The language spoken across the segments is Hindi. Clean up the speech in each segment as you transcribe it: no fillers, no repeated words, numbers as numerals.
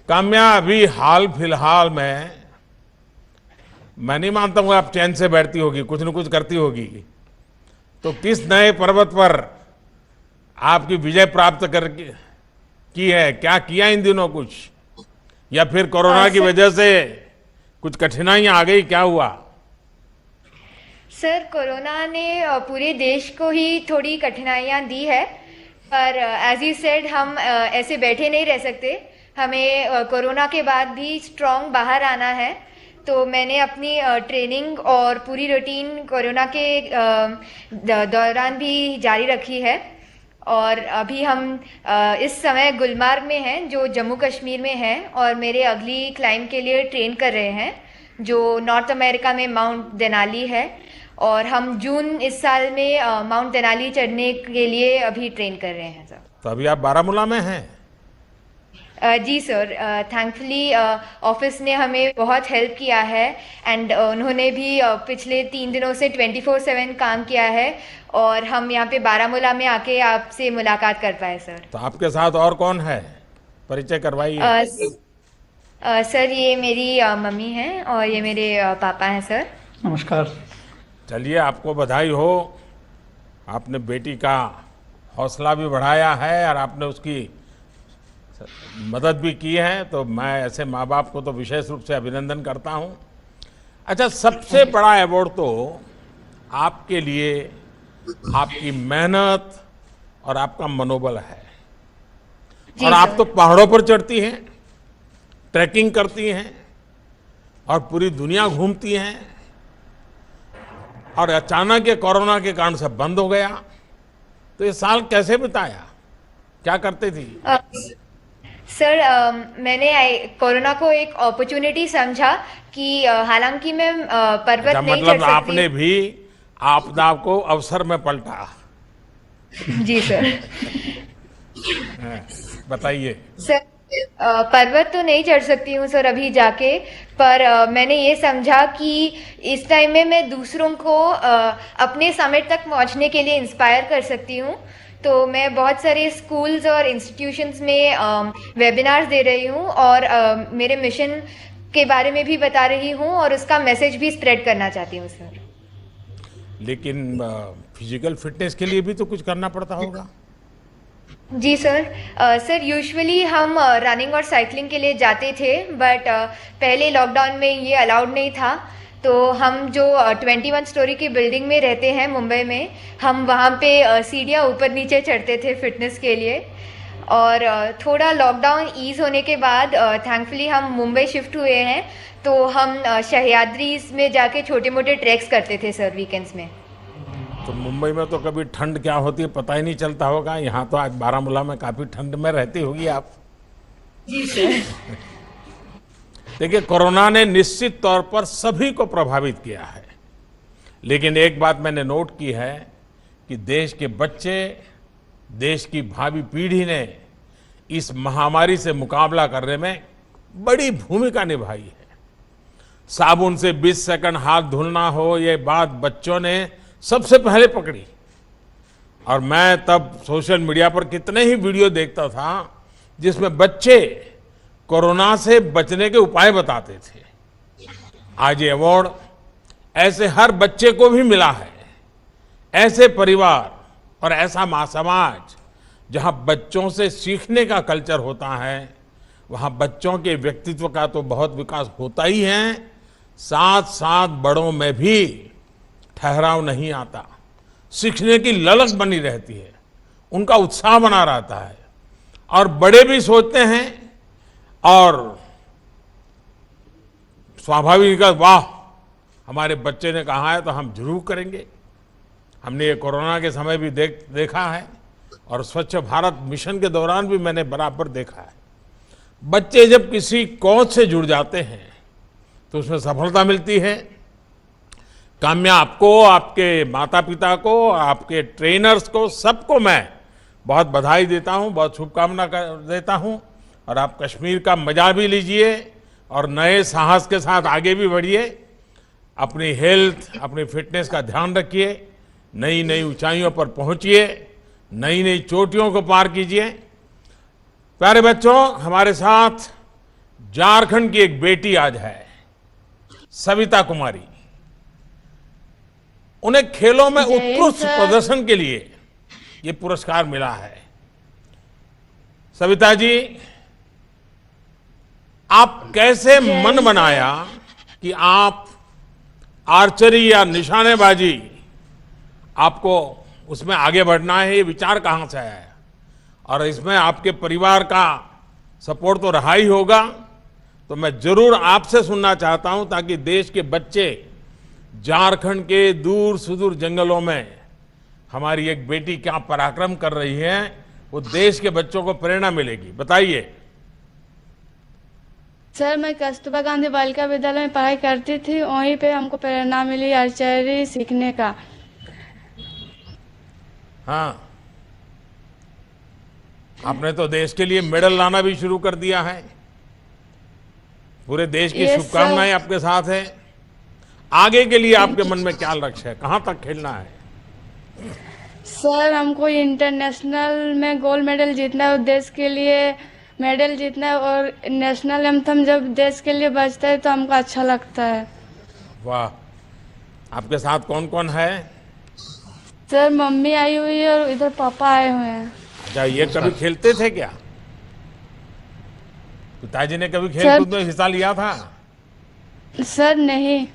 काम्या, अभी हाल फिलहाल में मैं नहीं मानता हूँ आप चैन से बैठती होगी, कुछ न कुछ करती होगी। तो किस नए पर्वत पर आपकी विजय प्राप्त कर की है? क्या किया इन दिनों कुछ, या फिर कोरोना की सर वजह से कुछ कठिनाइयां आ गई, क्या हुआ? सर कोरोना ने पूरे देश को ही थोड़ी कठिनाइयां दी है। पर एज यू सेड, हम ऐसे बैठे नहीं रह सकते। हमें कोरोना के बाद भी स्ट्रांग बाहर आना है। तो मैंने अपनी ट्रेनिंग और पूरी रूटीन कोरोना के दौरान भी जारी रखी है। और अभी हम इस समय गुलमार्ग में हैं, जो जम्मू कश्मीर में है, और मेरे अगली क्लाइंब के लिए ट्रेन कर रहे हैं, जो नॉर्थ अमेरिका में माउंट देनाली है। और हम जून इस साल में माउंट देनाली चढ़ने के लिए अभी ट्रेन कर रहे हैं सर। तो अभी आप बारामूला में हैं? जी सर, थैंकफुली ऑफिस ने हमें बहुत हेल्प किया है। एंड उन्होंने भी पिछले 3 दिनों से 24/7 काम किया है। और हम यहाँ पे बारामूला में आके आपसे मुलाकात कर पाए सर। तो आपके साथ और कौन है, परिचय करवाइए। सर, ये मेरी मम्मी हैं और ये मेरे पापा हैं सर। नमस्कार। चलिए, आपको बधाई हो। आपने बेटी का हौसला भी बढ़ाया है और आपने उसकी मदद भी की है, तो मैं ऐसे माँ बाप को तो विशेष रूप से अभिनंदन करता हूँ। अच्छा, सबसे बड़ा अवार्ड तो आपके लिए आपकी मेहनत और आपका मनोबल है। और जी आप तो सर। पहाड़ों पर चढ़ती हैं, ट्रैकिंग करती हैं और पूरी दुनिया घूमती हैं, और अचानक ये कोरोना के कारण सब बंद हो गया। तो ये साल कैसे बिताया, क्या करते थी? सर, मैंने कोरोना को एक अपॉर्चुनिटी समझा कि हालांकि मैं अच्छा, पर्वत नहीं चढ़ मतलब सकती आपने हूँ। भी आपदा को अवसर में पलटा। जी सर। हैं, बताइए। सर, पर्वत तो नहीं चढ़ सकती हूँ सर अभी जाके। पर मैंने ये समझा कि इस टाइम में मैं दूसरों को अपने समिट तक पहुँचने के लिए इंस्पायर कर सकती हूँ। तो मैं बहुत सारे स्कूल्स और इंस्टीट्यूशंस में वेबिनार्स दे रही हूँ, और मेरे मिशन के बारे में भी बता रही हूँ, और उसका मैसेज भी स्प्रेड करना चाहती हूँ सर। लेकिन फिजिकल फिटनेस के लिए भी तो कुछ करना पड़ता होगा। जी सर। सर, यूजुअली हम रनिंग और साइकिलिंग के लिए जाते थे, बट पहले लॉकडाउन में ये अलाउड नहीं था। तो हम जो 21 स्टोरी की बिल्डिंग में रहते हैं मुंबई में, हम वहाँ पे सीढ़ियाँ ऊपर नीचे चढ़ते थे फिटनेस के लिए। और थोड़ा लॉकडाउन ईज होने के बाद थैंकफुली हम मुंबई शिफ्ट हुए हैं। तो हम सह्याद्री में जाके छोटे मोटे ट्रैक्स करते थे सर, वीकेंड्स में। तो मुंबई में तो कभी ठंड क्या होती है पता ही नहीं चलता होगा। यहाँ तो आज बारामूला में काफी ठंड में रहती होगी आप। जी सर। देखिए, कोरोना ने निश्चित तौर पर सभी को प्रभावित किया है, लेकिन एक बात मैंने नोट की है कि देश के बच्चे, देश की भावी पीढ़ी ने इस महामारी से मुकाबला करने में बड़ी भूमिका निभाई है। साबुन से 20 सेकंड हाथ धुलना हो, ये बात बच्चों ने सबसे पहले पकड़ी। और मैं तब सोशल मीडिया पर कितने ही वीडियो देखता था जिसमें बच्चे कोरोना से बचने के उपाय बताते थे। आज ये अवार्ड ऐसे हर बच्चे को भी मिला है। ऐसे परिवार और ऐसा समाज जहां बच्चों से सीखने का कल्चर होता है, वहां बच्चों के व्यक्तित्व का तो बहुत विकास होता ही है, साथ साथ बड़ों में भी ठहराव नहीं आता, सीखने की ललक बनी रहती है, उनका उत्साह बना रहता है। और बड़े भी सोचते हैं, और स्वाभाविक, वाह, हमारे बच्चे ने कहा है तो हम जरूर करेंगे। हमने ये कोरोना के समय भी देखा है, और स्वच्छ भारत मिशन के दौरान भी मैंने बराबर देखा है। बच्चे जब किसी कौज से जुड़ जाते हैं तो उसमें सफलता मिलती है। काम्या, आपको, आपके माता पिता को, आपके ट्रेनर्स को, सबको मैं बहुत बधाई देता हूं, बहुत शुभकामना देता हूं। और आप कश्मीर का मजा भी लीजिए और नए साहस के साथ आगे भी बढ़िए। अपनी हेल्थ, अपनी फिटनेस का ध्यान रखिए, नई नई ऊंचाइयों पर पहुंचिए, नई नई चोटियों को पार कीजिए। प्यारे बच्चों, हमारे साथ झारखंड की एक बेटी आज है, सविता कुमारी। उन्हें खेलों में जय हिंद उत्कृष्ट सर। प्रदर्शन के लिए ये पुरस्कार मिला है। सविता जी, आप कैसे जय मन हिंद बनाया कि आप आर्चरी या निशानेबाजी आपको उसमें आगे बढ़ना है? ये विचार कहाँ से आया? और इसमें आपके परिवार का सपोर्ट तो रहा ही होगा, तो मैं जरूर आपसे सुनना चाहता हूं ताकि देश के बच्चे झारखंड के दूर सुदूर जंगलों में हमारी एक बेटी क्या पराक्रम कर रही है, वो देश के बच्चों को प्रेरणा मिलेगी। बताइए। सर, मैं कस्तूरबा गांधी बालिका विद्यालय में पढ़ाई करती थी, वहीं पे हमको प्रेरणा मिली आर्चरी सीखने का। हाँ, आपने तो देश के लिए मेडल लाना भी शुरू कर दिया है। पूरे देश की Yes, शुभकामनाएं sir. आपके साथ है। आगे के लिए आपके मन में क्या लक्ष्य है? कहां तक खेलना है? सर, हमको इंटरनेशनल में गोल्ड मेडल जीतना है और देश के लिए मेडल जीतना है, और नेशनल एंथम जब देश के लिए बजता है तो हमको अच्छा लगता है। वाह, आपके साथ कौन कौन है? सर, मम्मी आई हुई है और इधर पापा आए हुए हैं। अच्छा, ये कभी खेलते थे क्या? पिताजी ने कभी खेलकूद में हिस्सा लिया था? सर नहीं।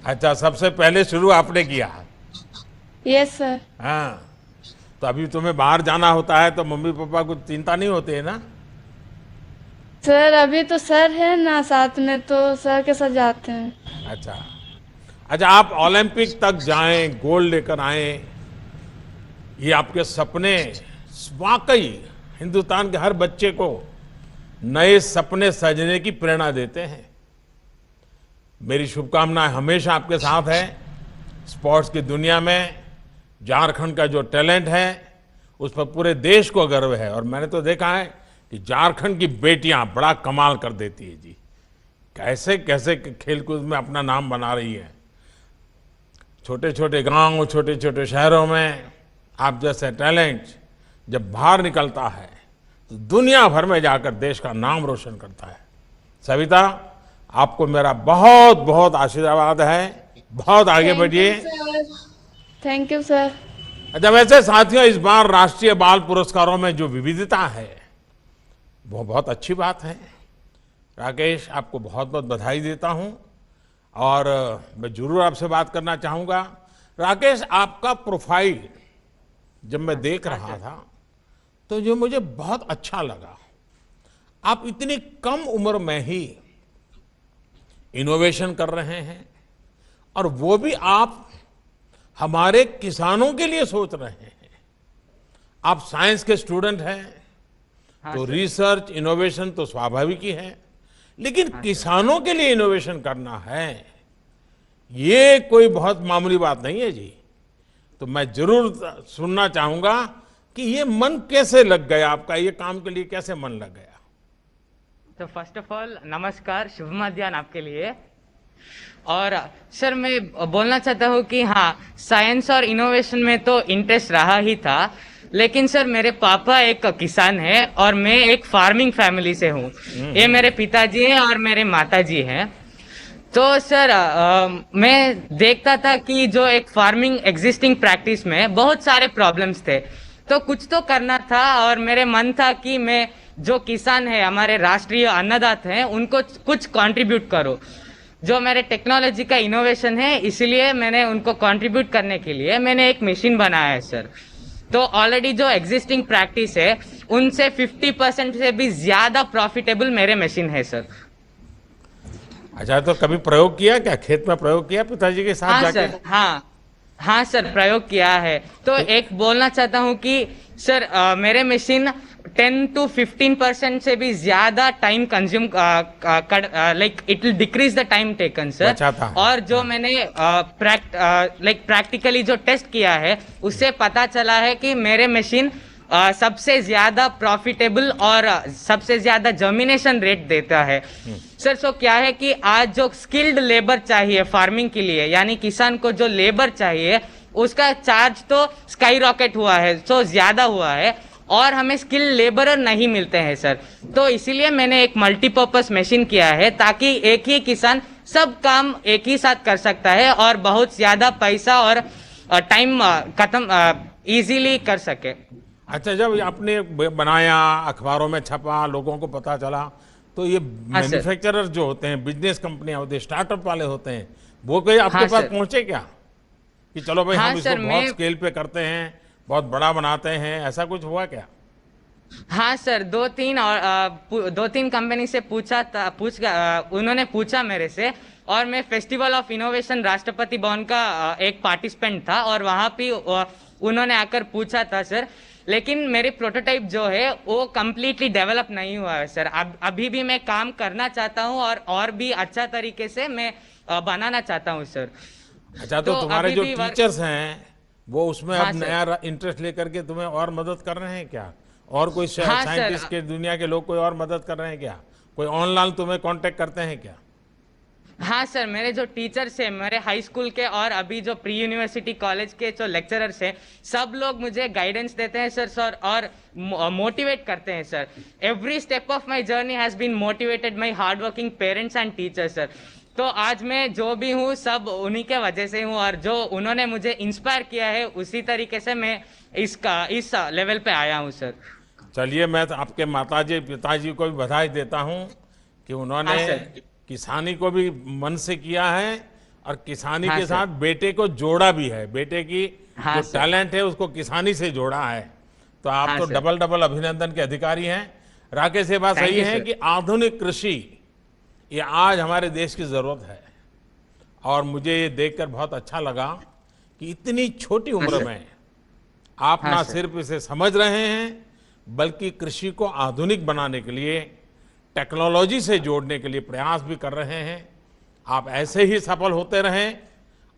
अच्छा, सबसे पहले शुरू आपने किया? Yes sir. हाँ, तो अभी तुम्हें बाहर जाना होता है तो मम्मी पापा को चिंता नहीं होती है ना? सर, अभी तो सर है ना साथ में, तो सर के साथ जाते हैं। अच्छा अच्छा, आप ओलंपिक तक जाएं, गोल्ड लेकर आए, ये आपके सपने वाकई हिंदुस्तान के हर बच्चे को नए सपने सजने की प्रेरणा देते हैं। मेरी शुभकामनाएं हमेशा आपके साथ है। स्पोर्ट्स की दुनिया में झारखंड का जो टैलेंट है उस पर पूरे देश को गर्व है, और मैंने तो देखा है कि झारखंड की बेटियां बड़ा कमाल कर देती है जी। कैसे कैसे खेलकूद में अपना नाम बना रही है। छोटे छोटे गांव, छोटे छोटे शहरों में आप जैसे टैलेंट जब बाहर निकलता है तो दुनिया भर में जाकर देश का नाम रोशन करता है। सविता, आपको मेरा बहुत बहुत आशीर्वाद है। बहुत आगे बढ़िए। Thank you sir. अच्छा, वैसे साथियों, इस बार राष्ट्रीय बाल पुरस्कारों में जो विविधता है वो बहुत अच्छी बात है। राकेश, आपको बहुत बहुत बधाई देता हूं, और मैं जरूर आपसे बात करना चाहूंगा। राकेश, आपका प्रोफाइल जब मैं देख रहा था तो जो मुझे बहुत अच्छा लगा, आप इतनी कम उम्र में ही इनोवेशन कर रहे हैं, और वो भी आप हमारे किसानों के लिए सोच रहे हैं। आप साइंस के स्टूडेंट हैं, तो रिसर्च इनोवेशन तो स्वाभाविक ही है, लेकिन किसानों के लिए इनोवेशन करना है, ये कोई बहुत मामूली बात नहीं है जी। तो मैं जरूर सुनना चाहूंगा कि ये मन कैसे लग गया आपका, ये काम के लिए कैसे मन लग गया? तो फर्स्ट ऑफ ऑल नमस्कार, शुभ मध्याह्न आपके लिए। और सर, मैं बोलना चाहता हूँ कि हाँ, साइंस और इनोवेशन में तो इंटरेस्ट रहा ही था, लेकिन सर मेरे पापा एक किसान है और मैं एक फार्मिंग फैमिली से हूँ। ये मेरे पिताजी हैं और मेरे माताजी हैं। तो सर मैं देखता था कि जो एक फार्मिंग एग्जिस्टिंग प्रैक्टिस में बहुत सारे प्रॉब्लम्स थे, तो कुछ तो करना था, और मेरे मन था कि मैं जो किसान है, हमारे राष्ट्रीय अन्नदाता हैं, उनको कुछ कंट्रीब्यूट करो। जो मेरे टेक्नोलॉजी का इनोवेशन है, इसलिए मैंने उनको कंट्रीब्यूट करने के लिए मैंने एक मशीन बनाया है सर। तो ऑलरेडी जो एग्जिस्टिंग प्रैक्टिस है उनसे 50% से भी ज्यादा प्रॉफिटेबल मेरे मशीन है सर। अच्छा, तो कभी प्रयोग किया क्या? खेत में प्रयोग किया पिताजी के साथ हाँ जाके? सर, हाँ सर, प्रयोग किया है। तो एक बोलना चाहता हूँ कि सर मेरे मशीन 10 to 15% से भी ज्यादा time consume like it will decrease the time taken sir. बचाता है। और जो मैंने प्रैक्टिकली जो टेस्ट किया है उससे पता चला है कि मेरे मशीन सबसे ज्यादा प्रॉफिटेबल और सबसे ज्यादा जर्मिनेशन रेट देता है सर। सो क्या है कि आज जो स्किल्ड लेबर चाहिए फार्मिंग के लिए, यानी किसान को जो लेबर चाहिए, उसका चार्ज तो स्काई रॉकेट हुआ है, सो ज्यादा हुआ है। और हमें स्किल लेबरर नहीं मिलते हैं सर। तो इसीलिए मैंने एक मल्टीपर्पज मशीन किया है ताकि एक ही किसान सब काम एक ही साथ कर सकता है और बहुत ज्यादा पैसा और टाइम खत्म इजीली कर सके। अच्छा, जब आपने बनाया, अखबारों में छपा, लोगों को पता चला, तो ये हाँ, सर। मैन्युफैक्चरर जो होते हैं, बिजनेस कंपनियां होती हैं, स्टार्टअप वाले होते हैं, वो कोई आपके हाँ, पास सर। पहुंचे क्या कि चलो भाई हाँ, हम इसको सर, बहुत स्केल पे करते हैं, बहुत बड़ा बनाते हैं, ऐसा कुछ हुआ क्या? हाँ सर, दो तीन कंपनी से उन्होंने पूछा मेरे से, और मैं festival of innovation Rashtrapati Bhavan का एक पार्टिसिपेंट था और वहां पे उन्होंने आकर पूछा था सर। लेकिन मेरी प्रोटोटाइप जो है वो कम्प्लीटली डेवलप नहीं हुआ है सर। अभी भी मैं काम करना चाहता हूँ और भी अच्छा तरीके से मैं बनाना चाहता हूँ सर। अच्छा, तो तुम्हारे अभी जो भी टीचर्स हैं वो उसमें हाँ, अब सर। नया इंटरेस्ट लेकर के तुम्हें और मदद कर रहे हैं क्या? और कोई हाँ, साइंटिस्ट सर। के दुनिया के लोग कोई और मदद कर रहे हैं क्या? कोई ऑनलाइन तुम्हें कांटेक्ट करते हैं क्या? हाँ सर, मेरे जो टीचर्स हैं, मेरे हाई स्कूल के और अभी जो प्री यूनिवर्सिटी कॉलेज के जो लेक्चरर्स हैं, सब लोग मुझे गाइडेंस देते हैं सर और मोटिवेट करते हैं sir. Every step of my journey has been motivated my hard working parents and teachers sir. तो आज मैं जो भी हूँ सब उन्हीं के वजह से हूँ, और जो उन्होंने मुझे इंस्पायर किया है उसी तरीके से मैं इस लेवल पे आया हूँ सर। चलिए, मैं तो आपके माताजी पिताजी को भी बधाई देता हूं कि उन्होंने हाँ, सर। किसानी को भी मन से किया है और किसानी हाँ, के सर। साथ बेटे को जोड़ा भी है। बेटे की हाँ, जो सर। टैलेंट है उसको किसानी से जोड़ा है। तो आप हाँ, तो सर। डबल डबल अभिनंदन के अधिकारी हैं। राकेश, ये बात Thank सही you, है sir. कि आधुनिक कृषि ये आज हमारे देश की जरूरत है, और मुझे ये देखकर बहुत अच्छा लगा कि इतनी छोटी उम्र सर। में आप हाँ, ना सर। सिर्फ इसे समझ रहे हैं बल्कि कृषि को आधुनिक बनाने के लिए, टेक्नोलॉजी से जोड़ने के लिए प्रयास भी कर रहे हैं। आप ऐसे ही सफल होते रहें।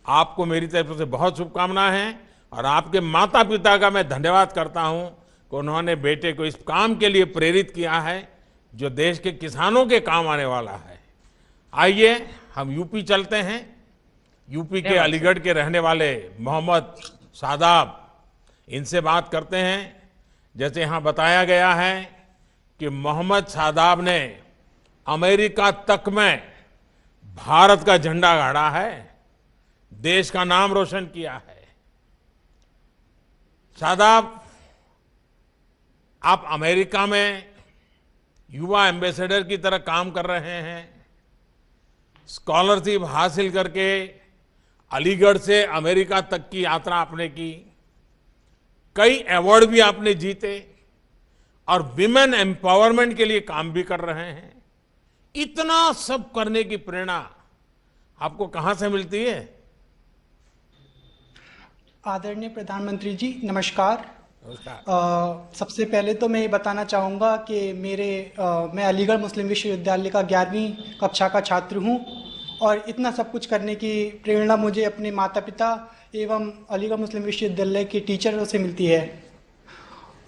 आपको मेरी तरफ से बहुत शुभकामनाएं हैं, और आपके माता पिता का मैं धन्यवाद करता हूं कि उन्होंने बेटे को इस काम के लिए प्रेरित किया है जो देश के किसानों के काम आने वाला है। आइए हम यूपी चलते हैं। यूपी के अलीगढ़ के रहने वाले मोहम्मद शादाब, इनसे बात करते हैं। जैसे यहाँ बताया गया है कि मोहम्मद शादाब ने अमेरिका तक में भारत का झंडा गाड़ा है, देश का नाम रोशन किया है। शादाब, आप अमेरिका में युवा एम्बेसडर की तरह काम कर रहे हैं। स्कॉलरशिप हासिल करके अलीगढ़ से अमेरिका तक की यात्रा आपने की, कई अवार्ड भी आपने जीते, और विमेन एम्पावरमेंट के लिए काम भी कर रहे हैं। इतना सब करने की प्रेरणा आपको कहां से मिलती है? आदरणीय प्रधानमंत्री जी, नमस्कार। नमस्कार। सबसे पहले तो मैं ये बताना चाहूँगा कि मैं अलीगढ़ मुस्लिम विश्वविद्यालय का 11वीं कक्षा का छात्र हूँ, और इतना सब कुछ करने की प्रेरणा मुझे अपने माता पिता एवं अलीगढ़ मुस्लिम विश्वविद्यालय के टीचरों से मिलती है।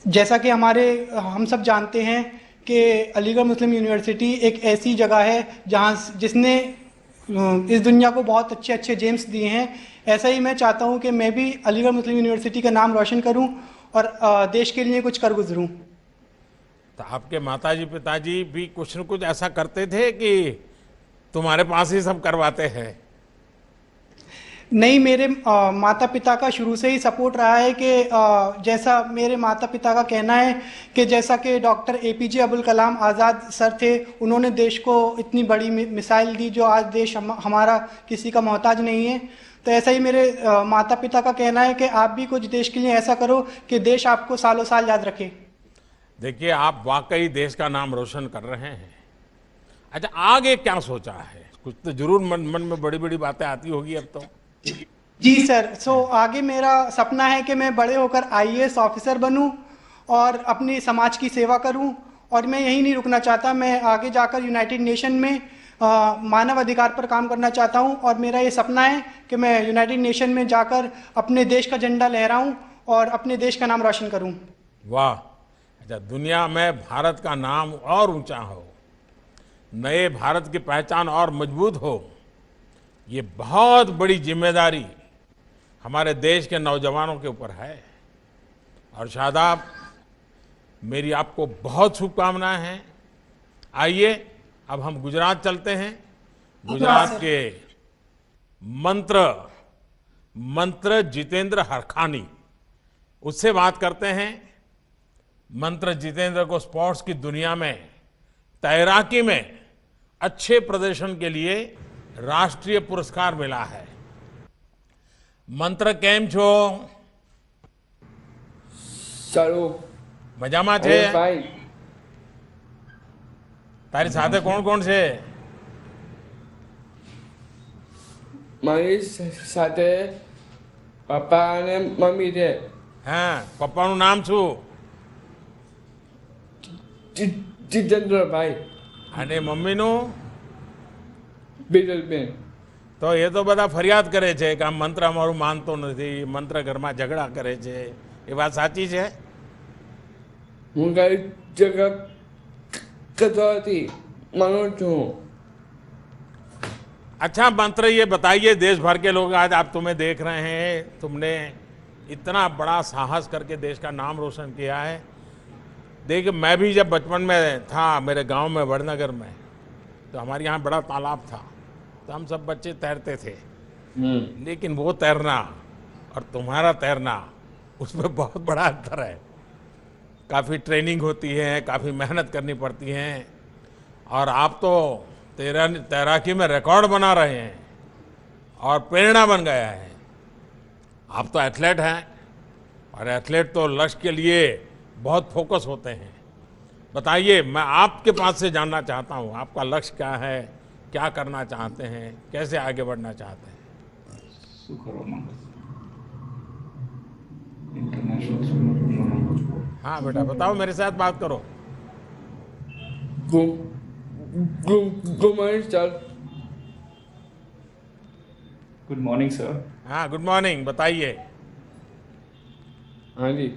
जैसा कि हम सब जानते हैं कि अलीगढ़ मुस्लिम यूनिवर्सिटी एक ऐसी जगह है जिसने इस दुनिया को बहुत अच्छे अच्छे जेम्स दिए हैं। ऐसा ही मैं चाहता हूं कि मैं भी अलीगढ़ मुस्लिम यूनिवर्सिटी का नाम रोशन करूं और देश के लिए कुछ कर गुजरूं। तो आपके माताजी पिताजी भी कुछ न कुछ ऐसा करते थे कि तुम्हारे पास ही सब करवाते हैं? नहीं, मेरे माता पिता का शुरू से ही सपोर्ट रहा है कि जैसा मेरे माता पिता का कहना है कि जैसा कि doctor APJ Abdul Kalam Azad sir थे, उन्होंने देश को इतनी बड़ी मिसाइल दी जो आज देश हमारा किसी का मोहताज नहीं है। तो ऐसा ही मेरे माता पिता का कहना है कि आप भी कुछ देश के लिए ऐसा करो कि देश आपको सालों साल याद रखे। देखिए, आप वाकई देश का नाम रोशन कर रहे हैं। अच्छा, आगे क्या सोचा है? कुछ तो जरूर मन में बड़ी बड़ी बातें आती होगी अब तो। जी सर, आगे मेरा सपना है कि मैं बड़े होकर IAS ऑफिसर बनूं और अपनी समाज की सेवा करूं, और मैं यही नहीं रुकना चाहता। मैं आगे जाकर यूनाइटेड नेशन में मानव अधिकार पर काम करना चाहता हूं, और मेरा ये सपना है कि मैं यूनाइटेड नेशन में जाकर अपने देश का झंडा लहराऊं और अपने देश का नाम रोशन करूं। वाह! अच्छा, दुनिया में भारत का नाम और ऊंचा हो, नए भारत की पहचान और मजबूत हो, ये बहुत बड़ी जिम्मेदारी हमारे देश के नौजवानों के ऊपर है। और शादाब, मेरी आपको बहुत शुभकामनाएं हैं। आइए अब हम गुजरात चलते हैं। गुजरात के मंत्र जितेंद्र हरखानी, उससे बात करते हैं। मंत्र जितेंद्र को स्पोर्ट्स की दुनिया में तैराकी में अच्छे प्रदर्शन के लिए राष्ट्रीय पुरस्कार मिला है। મંત્ર કેમ છો? સારું મજામાં છે? ભાઈ તારી સાથે કોણ કોણ છે? મારી સાથે પપ્પા અને મમ્મી છે. હા, પપ્પાનું નામ શું? જીતેન્દ્રભાઈ અને મમ્મીનું? બીરલબેન. તો એ તો બધા ફરિયાદ કરે છે કે આ મંત્ર અમારું માનતો નથી, મંત્ર ઘરમાં ઝઘડા કરે છે, એ વાત સાચી છે? હું કઈ જગા કરતો હતી, માનું છું. अच्छा मंत्र ये बताइए, देश भर के लोग आज आप तुम्हें देख रहे हैं, तुमने इतना बड़ा साहस करके देश का नाम रोशन किया है। देखिए, मैं भी जब बचपन में था मेरे गांव में वड़नगर में, तो हमारे यहाँ बड़ा तालाब था, तो हम सब बच्चे तैरते थे। लेकिन वो तैरना और तुम्हारा तैरना, उसमें बहुत बड़ा अंतर है। काफ़ी ट्रेनिंग होती है, काफ़ी मेहनत करनी पड़ती है, और आप तो तैराकी में रिकॉर्ड बना रहे हैं और प्रेरणा बन गया है। आप तो एथलीट हैं, और एथलीट तो लक्ष्य के लिए बहुत फोकस होते हैं। बताइए, मैं आपके पास से जानना चाहता हूँ, आपका लक्ष्य क्या है, क्या करना चाहते हैं, कैसे आगे बढ़ना चाहते हैं? हाँ बेटा, बताओ, मेरे साथ बात करो। Good morning sir. Good morning sir. हाँ, गुड मॉर्निंग, बताइए। हाँ जी.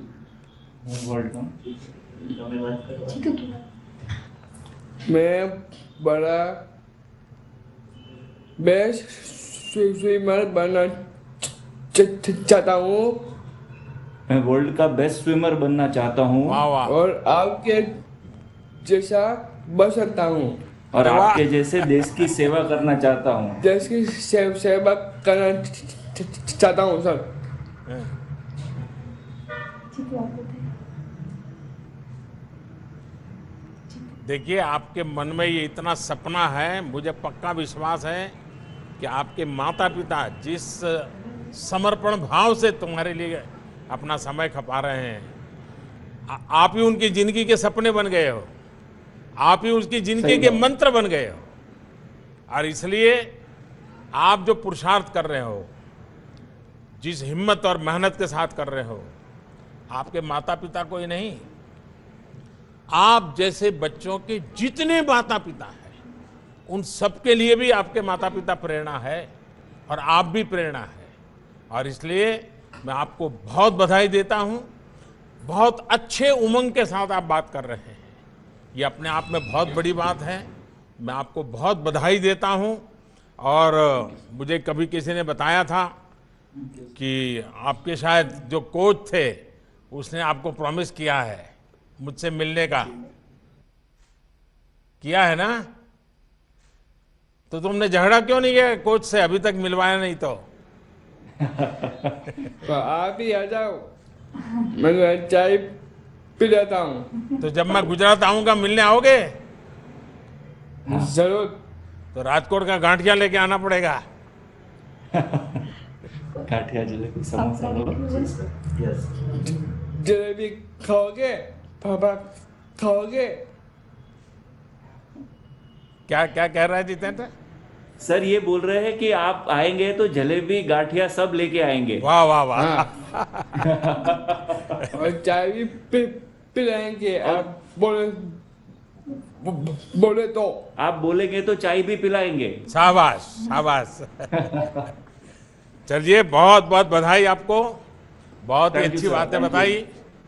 मैं बड़ा बेस्ट स्विमर बनना चाहता हूँ, मैं वर्ल्ड का बेस्ट स्विमर बनना चाहता हूँ, वाह वाह। और आपके जैसा बन सकता हूँ, और आपके जैसे देश की सेवा करना चाहता हूँ। देश की सेवा करना चाहता हूँ सर. देखिए, आपके मन में ये इतना सपना है, मुझे पक्का विश्वास है कि आपके माता पिता जिस समर्पण भाव से तुम्हारे लिए अपना समय खपा रहे हैं, आप ही उनकी जिंदगी के सपने बन गए हो, आप ही उसकी जिंदगी के मंत्र बन गए हो। और इसलिए आप जो पुरुषार्थ कर रहे हो, जिस हिम्मत और मेहनत के साथ कर रहे हो, आपके माता पिता को ही नहीं, आप जैसे बच्चों के जितने माता पिता हैं, उन सबके लिए भी आपके माता पिता प्रेरणा है, और आप भी प्रेरणा है। और इसलिए मैं आपको बहुत बधाई देता हूं। बहुत अच्छे उमंग के साथ आप बात कर रहे हैं, ये अपने आप में बहुत बड़ी बात है। मैं आपको बहुत बधाई देता हूं। और मुझे कभी किसी ने बताया था कि आपके शायद जो कोच थे, उसने आपको प्रॉमिस किया है मुझसे मिलने का, किया है ना? तो तुमने झगड़ा क्यों नहीं किया कोच से? अभी तक मिलवाया नहीं तो आप ही आ जाओ, मैं चाय पी लेता हूँ. तो जब मैं गुजरात आऊंगा मिलने आओगे? जरूर. तो राजकोट का गांठिया लेके आना पड़ेगा। गाठिया जलेबी समोसा यस. जलेबी खाओगे? पापा खाओगे? क्या क्या कह रहा है जितेंद्र? सर ये बोल रहे हैं कि आप आएंगे तो जलेबी गाठिया सब लेके आएंगे. वाह वाह वाह। हाँ. और चाय भी पिलाएंगे, आप बोले तो. आप बोलेंगे तो चाय भी पिलाएंगे. शाबाश शाबाश। चलिए, बहुत बहुत बधाई आपको, बहुत ही Thank you, अच्छी sir. बातें Thank you. बताई।